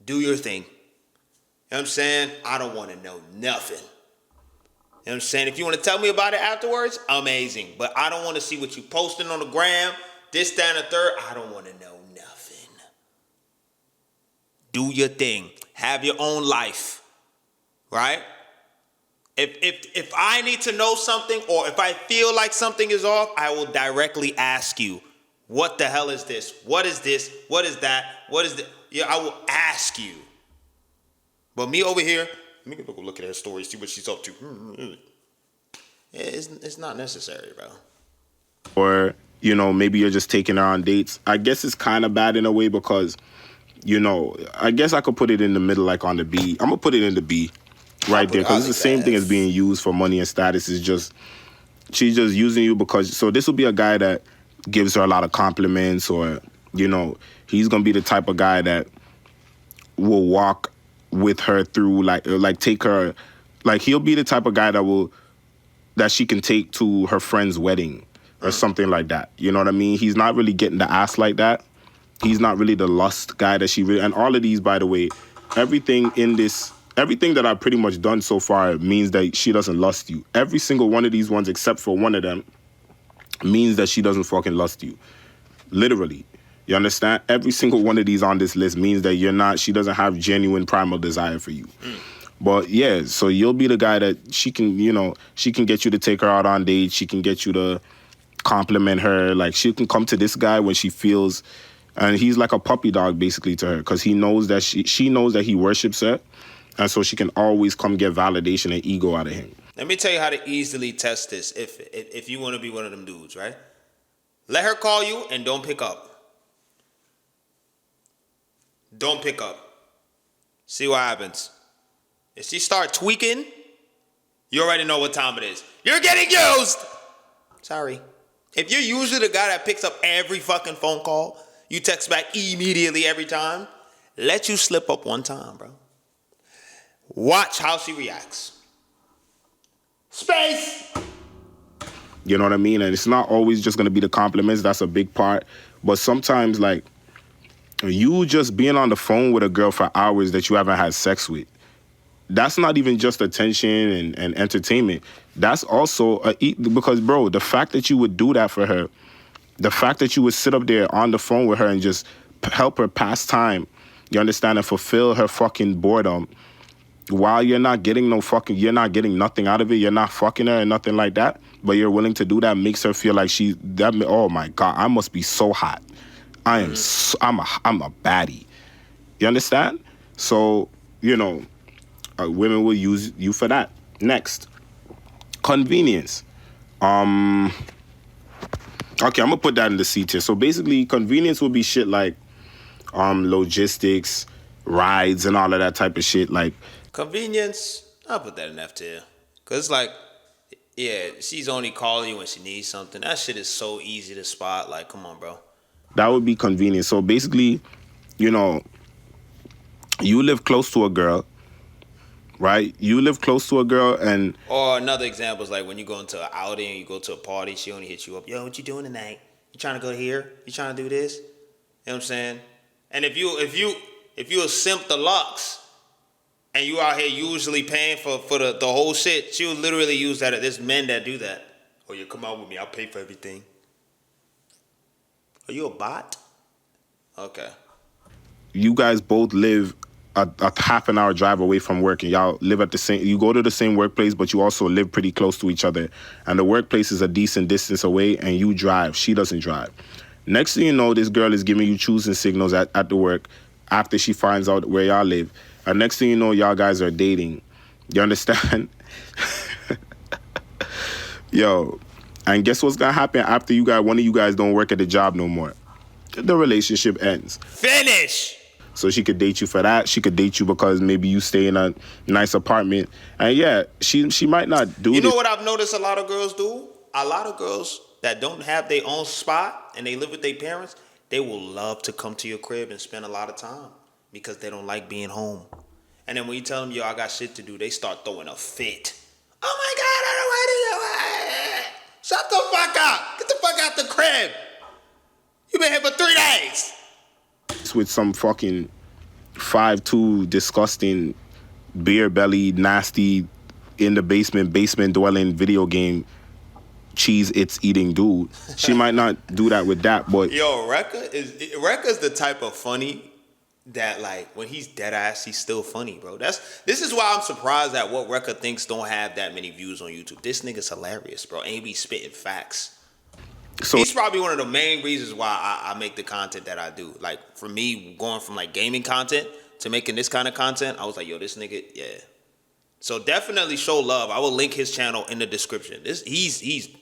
Do your thing. You know what I'm saying? I don't want to know nothing. You know what I'm saying? If you want to tell me about it afterwards, amazing. But I don't want to see what you posting on the gram, this, that, and the third. I don't want to know nothing. Do your thing. Have your own life. Right? If I need to know something or if I feel like something is off, I will directly ask you, what the hell is this? What is this? What is that? What is that? Yeah, I will ask you. But me over here, let me go look at her story, see what she's up to. It's not necessary, bro. Or, you know, maybe you're just taking her on dates. I guess it's kind of bad in a way because, you know, I guess I could put it in the middle, like on the B. I'm going to put it in the B right there because it's the same thing as being used for money and status. Is just, she's just using you because, so this will be a guy that gives her a lot of compliments or, you know, he's going to be the type of guy that will walk with her through, like take her, like he'll be the type of guy that she can take to her friend's wedding or something like that. You know what I mean? He's not really getting the ass like that. He's not really the lust guy that she really, and all of these, by the way, everything that I've pretty much done so far means that she doesn't lust you. Every single one of these ones, except for one of them, means that she doesn't fucking lust you. Literally. You understand? Every single one of these on this list means that she doesn't have genuine primal desire for you. But yeah, so you'll be the guy that she can get you to take her out on dates. She can get you to compliment her. Like, she can come to this guy when she feels, and he's like a puppy dog basically to her because he knows that she knows that he worships her. And so she can always come get validation and ego out of him. Let me tell you how to easily test this if you want to be one of them dudes, right? Let her call you and don't pick up. Don't pick up. See what happens. If she start tweaking, you already know what time it is. You're getting used! Sorry. If you're usually the guy that picks up every fucking phone call, you text back immediately every time, let you slip up one time, bro. Watch how she reacts. Space! You know what I mean? And it's not always just going to be the compliments. That's a big part. But sometimes, like, you just being on the phone with a girl for hours that you haven't had sex with, that's not even just attention and entertainment. That's also because, bro, the fact that you would do that for her, the fact that you would sit up there on the phone with her and just help her pass time, you understand, and fulfill her fucking boredom, while you're not getting nothing out of it, you're not fucking her and nothing like that, but you're willing to do that, makes her feel like oh my God, I must be so hot. I'm a baddie. You understand? So, you know, women will use you for that. Next, convenience. Okay, I'm gonna put that in the C tier. So basically, convenience will be shit like logistics, rides, and all of that type of shit. Like, convenience, I'll put that in F tier. Cause it's like, yeah, she's only calling you when she needs something. That shit is so easy to spot. Like, come on, bro. That would be convenient. So basically, you know, you live close to a girl, right? You live close to a girl, and Or another example is like when you go into an outing, you go to a party, she only hits you up. Yo, what you doing tonight? You trying to go here? You trying to do this? You know what I'm saying? And if you a simp deluxe and you out here usually paying for the whole shit, she'll literally use that. There's men that do that. Oh, you come out with me, I'll pay for everything. Are you a bot? Okay. you guys both live a half an hour drive away from work, and y'all live at the same, you go to the same workplace, but you also live pretty close to each other, and the workplace is a decent distance away, and you drive, she doesn't drive. Next thing you know, this girl is giving you choosing signals at the work after she finds out where y'all live. And next thing you know, y'all guys are dating. You understand? Yo, and guess what's gonna happen after one of you guys don't work at the job no more? The relationship ends. Finish. So she could date you for that. She could date you because maybe you stay in a nice apartment. And yeah, she might not do You this. know what I've noticed a lot of girls do? A lot of girls that don't have their own spot and they live with their parents, they will love to come to your crib and spend a lot of time because they don't like being home. And then when you tell them, yo, I got shit to do, they start throwing a fit. Oh my God, I don't want to do it. Shut the fuck up. Get the fuck out the crib. You been here for 3 days. With some fucking 5'2", disgusting, beer belly, nasty, in the basement dwelling video game cheese it's eating dude. She might not do that with that, but Yo, Rekka's the type of funny that, like, when he's dead ass, he's still funny, bro. This is why I'm surprised that what Rekka thinks don't have that many views on YouTube. This nigga's hilarious, bro. And he be spitting facts. so He's probably one of the main reasons why I make the content that I do. Like, for me, going from like gaming content to making this kind of content, I was like, yo, this nigga, yeah. So definitely show love. I will link his channel in the description. He's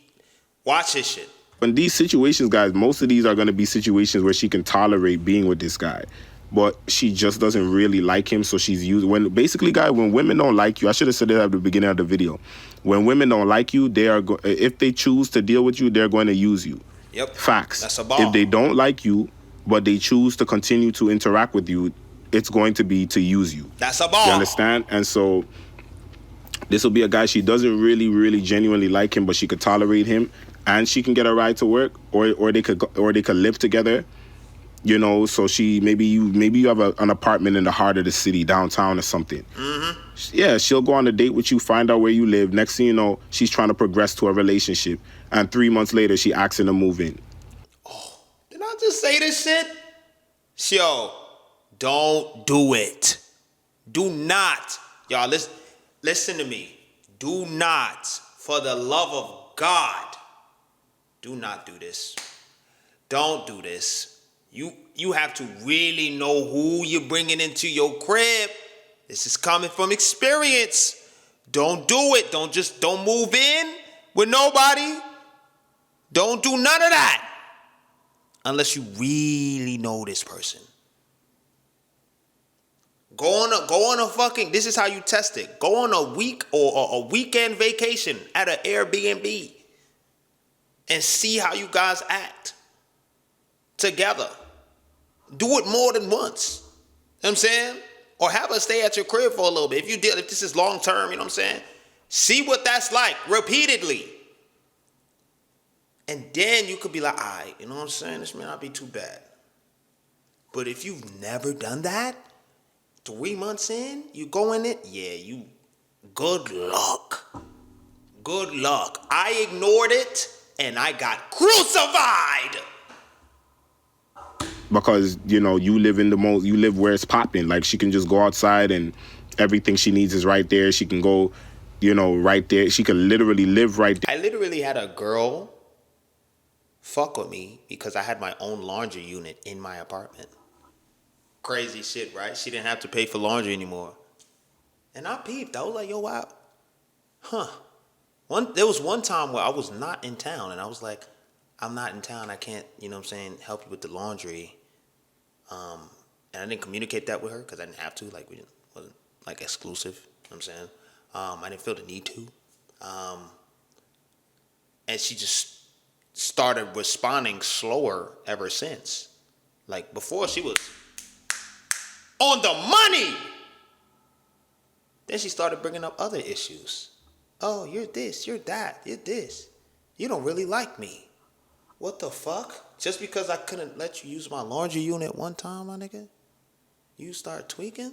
watch his shit. in these situations, guys, most of these are going to be situations where she can tolerate being with this guy, but she just doesn't really like him, so she's using. When basically, guys, when women don't like you, I should have said it at the beginning of the video. When women don't like you, if they choose to deal with you, they're going to use you. Yep. Facts. That's a ball. If they don't like you, but they choose to continue to interact with you, it's going to be to use you. That's a ball. You understand? And so this will be a guy, she doesn't really, really genuinely like him, but she could tolerate him, and she can get a ride to work, or they could live together. You know, so maybe you have an apartment in the heart of the city, downtown or something. Mm-hmm. Yeah, she'll go on a date with you, find out where you live. Next thing you know, she's trying to progress to a relationship, and 3 months later, she asks to move in. Oh, did I just say this shit? Yo, don't do it. Do not. Y'all, listen to me. Do not, for the love of God, do not do this. Don't do this. You have to really know who you're bringing into your crib. This is coming from experience. Don't do it. Don't move in with nobody. Don't do none of that unless you really know this person. Go on a fucking, this is how you test it. Go on a week or a weekend vacation at an Airbnb and see how you guys act together. Do it more than once. You know what I'm saying? Or have her stay at your crib for a little bit. If this is long term, you know what I'm saying? See what that's like repeatedly. And then you could be like, all right, you know what I'm saying? This may not be too bad. But if you've never done that, 3 months in, you go in it, yeah, good luck. Good luck. I ignored it and I got crucified. Because, you know, you live where it's popping. Like, she can just go outside and everything she needs is right there. She can go, you know, right there. She can literally live right there. I literally had a girl fuck with me because I had my own laundry unit in my apartment. Crazy shit, right? She didn't have to pay for laundry anymore. And I peeped. I was like, yo, wow. Huh. There was one time where I was not in town and I was like, I'm not in town. I can't, you know what I'm saying, help you with the laundry. And I didn't communicate that with her because I didn't have to. Like, wasn't like exclusive. You know what I'm saying? I didn't feel the need to. And she just started responding slower ever since. Like, before she was on the money. Then she started bringing up other issues. Oh, you're this, you're that, you're this. You don't really like me. What the fuck? Just because I couldn't let you use my laundry unit one time, my nigga? You start tweaking?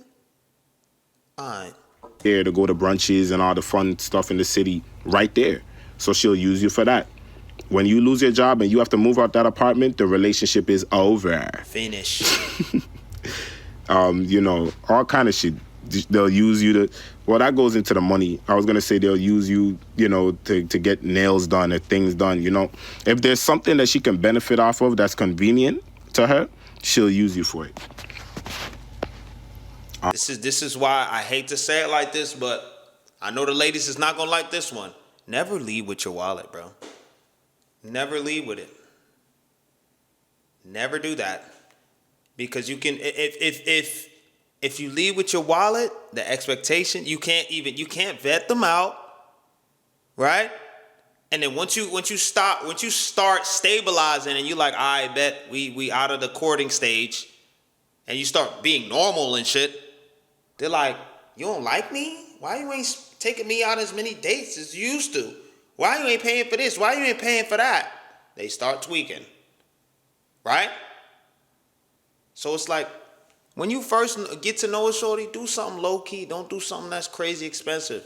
Alright. There to go to brunches and all the fun stuff in the city right there. So she'll use you for that. When you lose your job and you have to move out that apartment, the relationship is over. Finish. You know, all kind of shit. They'll use you to, well, that goes into the money. I was going to say they'll use you, you know, to get nails done or things done, you know. If there's something that she can benefit off of that's convenient to her, she'll use you for it. This is why I hate to say it like this, but I know the ladies is not going to like this one. Never leave with your wallet, bro. Never leave with it. Never do that. Because you can, if you leave with your wallet, the expectation, you can't vet them out, right? And then once you start stabilizing and you like, I bet we out of the courting stage, and you start being normal and shit, they're like, you don't like me? Why you ain't taking me out as many dates as you used to? Why you ain't paying for this? Why you ain't paying for that? They start tweaking, right? So it's like, when you first get to know a shorty, do something low-key. Don't do something that's crazy expensive.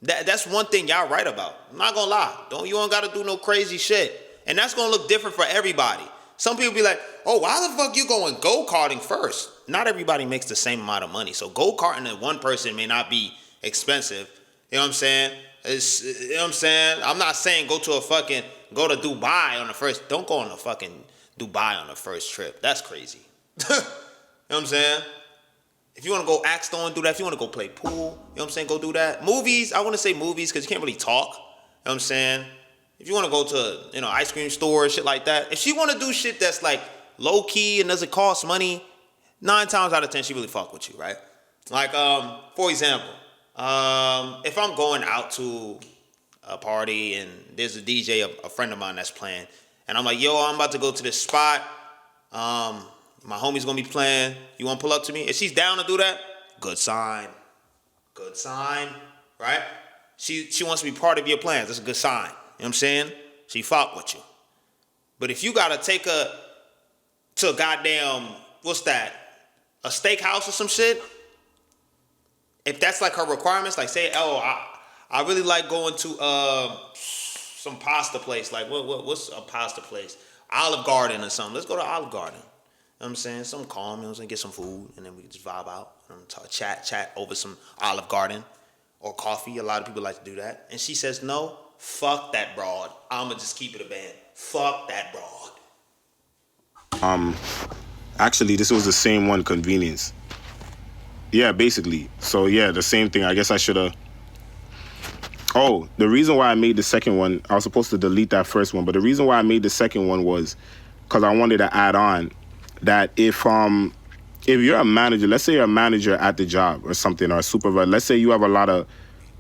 That's one thing y'all right about. I'm not gonna lie. You don't gotta do no crazy shit. And that's gonna look different for everybody. Some people be like, oh, why the fuck you going go-karting first? Not everybody makes the same amount of money. So go-karting to one person may not be expensive. You know what I'm saying? You know what I'm saying? I'm not saying go to Dubai on the first. Don't go on a fucking Dubai on the first trip. That's crazy. You know what I'm saying? If you want to go axe throwing, do that. If you want to go play pool, you know what I'm saying, go do that. Movies, I want to say movies because you can't really talk. You know what I'm saying? If you want to go to, ice cream store, shit like that. If she want to do shit that's like low key and doesn't cost money, 9 times out of 10 she really fuck with you, right? Like, for example, if I'm going out to a party and there's a DJ, a friend of mine that's playing, and I'm like, yo, I'm about to go to this spot. My homie's gonna be playing. You wanna pull up to me? If she's down to do that, good sign. Good sign, right? She wants to be part of your plans. That's a good sign. You know what I'm saying? She fuck with you. But if you gotta take her to a goddamn, what's that? A steakhouse or some shit? If that's like her requirements, like say, I really like going to some pasta place. Like what's a pasta place? Olive Garden or something. Let's go to Olive Garden. You know what I'm saying? Something calm, you know what I'm saying? Get some food, and then we just vibe out. Talk, chat over some Olive Garden or coffee. A lot of people like to do that. And she says, no, fuck that broad. I'ma just keep it a band. Fuck that broad. Actually, this was the same one, convenience. Yeah, basically. So, yeah, the same thing. I guess I should have... Oh, the reason why I made the second one, I was supposed to delete that first one, but the reason why I made the second one was because I wanted to add on that if you're a manager, let's say you're a manager at the job or something, or a supervisor, let's say you have a lot of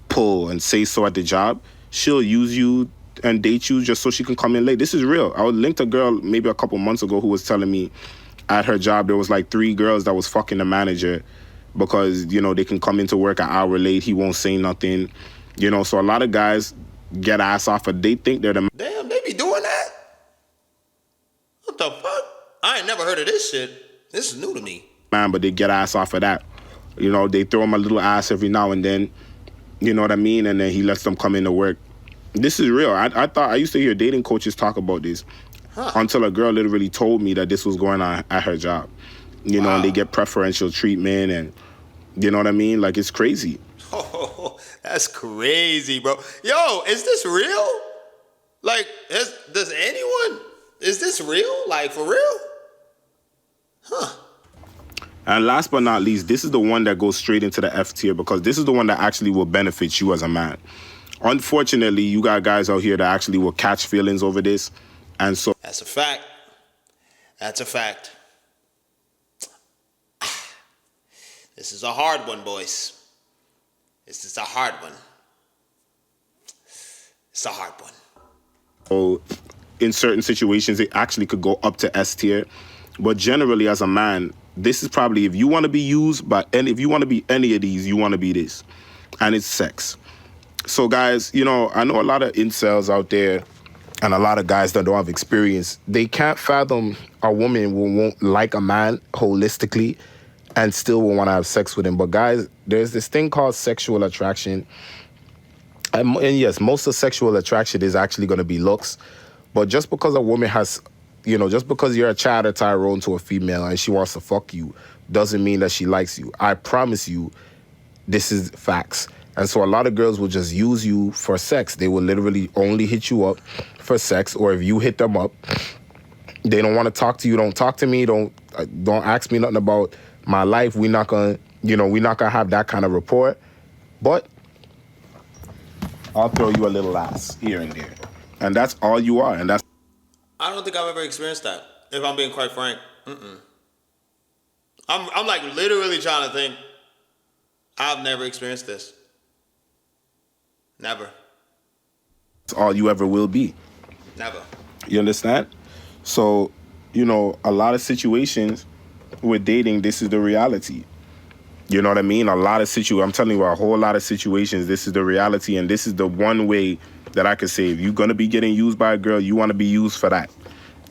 pull and say so at the job, she'll use you and date you just so she can come in late. This is real. I linked a girl maybe a couple months ago who was telling me at her job there was like 3 girls that was fucking the manager because, they can come into work an hour late, he won't say nothing, so a lot of guys get ass off of, they think they're the... Damn, they be doing that? What the fuck? I ain't never heard of this shit. This is new to me. Man, but they get ass off of that. They throw him a little ass every now and then. You know what I mean? And then he lets them come into work. This is real. I used to hear dating coaches talk about this until a girl literally told me that this was going on at her job. Wow. And they get preferential treatment and, you know what I mean? Like, it's crazy. Oh, that's crazy, bro. Yo, is this real? Like, is this real? Like, for real? Huh. And last but not least, this is the one that goes straight into the F tier because this is the one that actually will benefit you as a man. Unfortunately, you got guys out here that actually will catch feelings over this. And so... That's a fact. That's a fact. This is a hard one, boys. This is a hard one. It's a hard one. So, in certain situations, it actually could go up to S tier. But generally, as a man, this is probably, if you want to be used by, and if you want to be any of these, you want to be this. and it's sex. So, guys, I know a lot of incels out there and a lot of guys that don't have experience. They can't fathom a woman who won't like a man holistically and still will want to have sex with him. But, guys, there's this thing called sexual attraction. And yes, most of sexual attraction is actually going to be looks. But just because a woman has, just because you're a Chad or Tyrone to a female and she wants to fuck you, doesn't mean that she likes you. I promise you, this is facts. And so a lot of girls will just use you for sex. They will literally only hit you up for sex. Or if you hit them up, they don't want to talk to you. Don't talk to me. Don't ask me nothing about my life. We're not gonna have that kind of rapport. But I'll throw you a little ass here and there. And that's all you are. And that's... I don't think I've ever experienced that, if I'm being quite frank. I'm like literally trying to think. I've never experienced this. Never. That's all you ever will be. Never. You understand? So, a lot of situations with dating, this is the reality. You know what I mean? I'm telling you, a whole lot of situations, this is the reality. And this is the one way that I could say, if you're going to be getting used by a girl, you want to be used for that.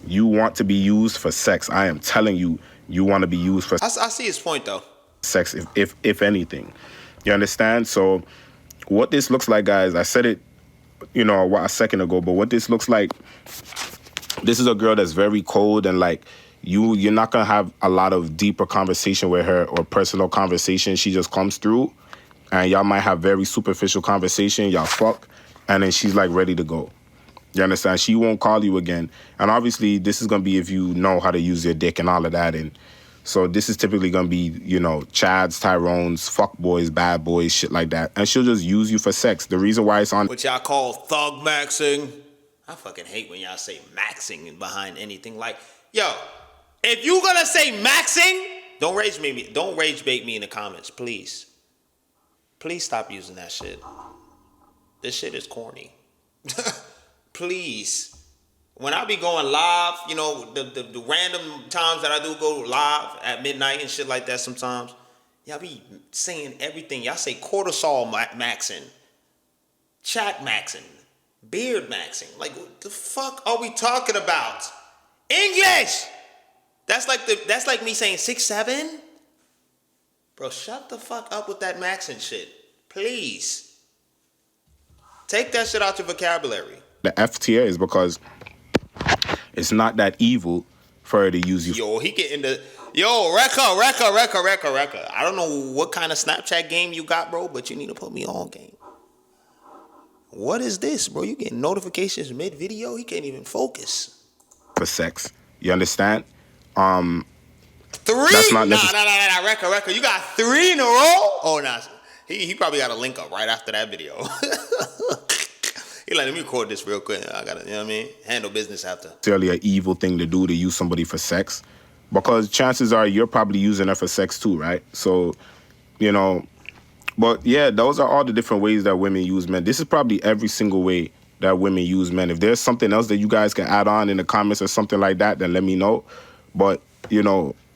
You want to be used for sex. I am telling you, you want to be used for I see his point, though. Sex, if anything. You understand? So what this looks like, guys, I said it, a second ago, but what this looks like, this is a girl that's very cold and like, you're not going to have a lot of deeper conversation with her or personal conversation. She just comes through and y'all might have very superficial conversation. Y'all fuck. And then she's like ready to go. You understand? She won't call you again. And obviously this is going to be if you know how to use your dick and all of that. And so this is typically going to be, Chads, Tyrones, fuck boys, bad boys, shit like that. And she'll just use you for sex. The reason why it's on... What y'all call thug maxing. I fucking hate when y'all say maxing behind anything. Like, yo, if you gonna say maxing, don't rage bait me in the comments, please. Please stop using that shit. This shit is corny. Please. When I be going live, the random times that I do go live at midnight and shit like that sometimes, y'all be saying everything. Y'all say cortisol maxing, chat maxing, beard maxing. Like, what the fuck are we talking about? English! That's like me saying 6'7"? Bro, shut the fuck up with that maxing shit. Please. Take that shit out your vocabulary. The FTA is because it's not that evil for her to use you. Yo, he getting the... Yo, Rekka. I don't know what kind of Snapchat game you got, bro, but you need to put me on game. What is this, bro? You getting notifications mid-video? He can't even focus. For sex. You understand? 3? That's not Nah, Rekka. You got 3 in a row? Oh, nah. He probably got a link up right after that video. He like, let me record this real quick. I gotta, you know what I mean? Handle business after. It's really an evil thing to do, to use somebody for sex. Because chances are you're probably using her for sex too, right? So, but yeah, those are all the different ways that women use men. This is probably every single way that women use men. If there's something else that you guys can add on in the comments or something like that, then let me know. But,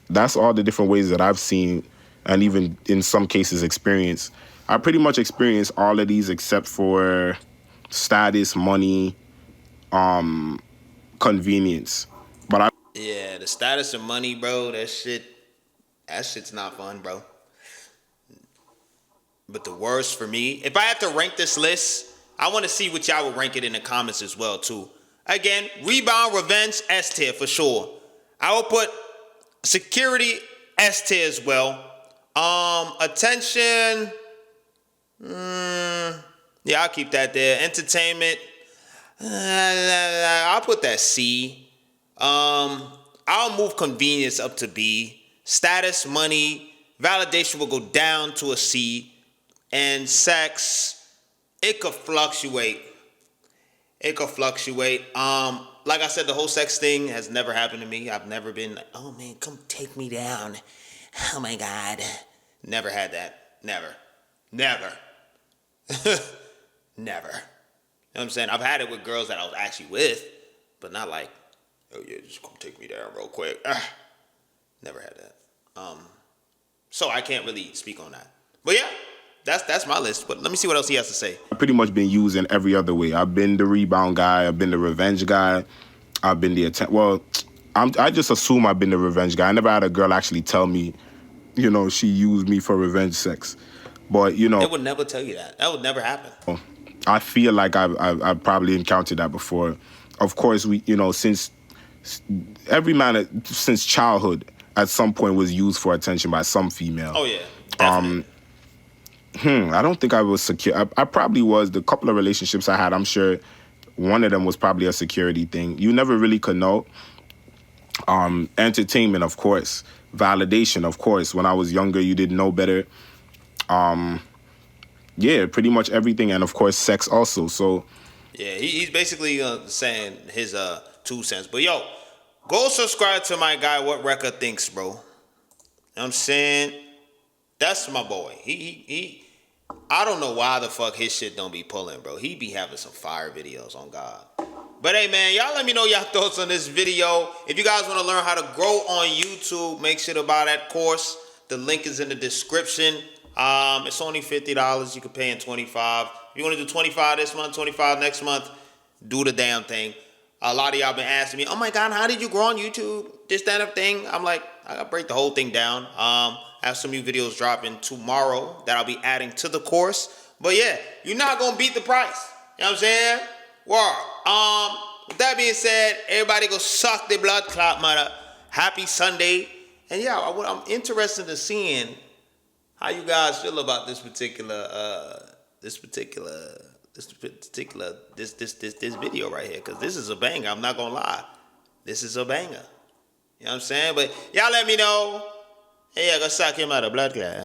that's all the different ways that I've seen and even in some cases experienced. I pretty much experienced all of these except for status, money, convenience. But yeah, the status and money, bro, that shit's not fun, bro. But the worst for me, if I had to rank this list, I want to see what y'all would rank it in the comments as well, too. Again, rebound, revenge, S tier for sure. I will put security, S tier as well. Attention, yeah, I'll keep that there. Entertainment, I'll put that C. I'll move convenience up to B. Status, money, validation will go down to a C. And sex, it could fluctuate. Like I said, the whole sex thing has never happened to me. I've never been like, oh man, come take me down. Oh my God. Never had that. Never. Never. You know what I'm saying? I've had it with girls that I was actually with, but not like, oh yeah, just come take me down real quick. Never had that. So I can't really speak on that. But yeah, That's my list. But let me see what else he has to say. I've pretty much been used in every other way. I've been the rebound guy. I've been the revenge guy. I've been the attempt. Well, I just assume I've been the revenge guy. I never had a girl actually tell me, she used me for revenge sex. But They would never tell you that. That would never happen. I feel like I've probably encountered that before. Of course, since every man since childhood at some point was used for attention by some female. Oh yeah, definitely. I don't think I was secure. I probably was. The couple of relationships I had, I'm sure one of them was probably a security thing. You never really could know. Entertainment, of course. Validation, of course. When I was younger, you didn't know better. Yeah, pretty much everything, and of course, sex also. So, yeah, he's basically saying his 2 cents. But yo, go subscribe to my guy. What Record Thinks, bro. You know what I'm saying? That's my boy. He. I don't know why the fuck his shit don't be pulling, bro. He be having some fire videos on God. But hey, man, y'all let me know y'all thoughts on this video. If you guys want to learn how to grow on YouTube, make sure to buy that course. The link is in the description. It's only $50. You can pay in $25. If you want to do $25 this month, $25 next month, do the damn thing. A lot of y'all been asking me, oh my God, how did you grow on YouTube? This, that, and thing. I'm like, I gotta break the whole thing down. I have some new videos dropping tomorrow that I'll be adding to the course. But yeah, you're not gonna beat the price. You know what I'm saying? Word. With that being said, everybody go suck the blood clot, mother. Happy Sunday. And yeah, I'm interested in seeing how you guys feel about this particular video right here, because this is a banger. I'm not gonna lie, this is a banger. You know what I'm saying? But y'all let me know. Hey, I go suck him out of blood clot.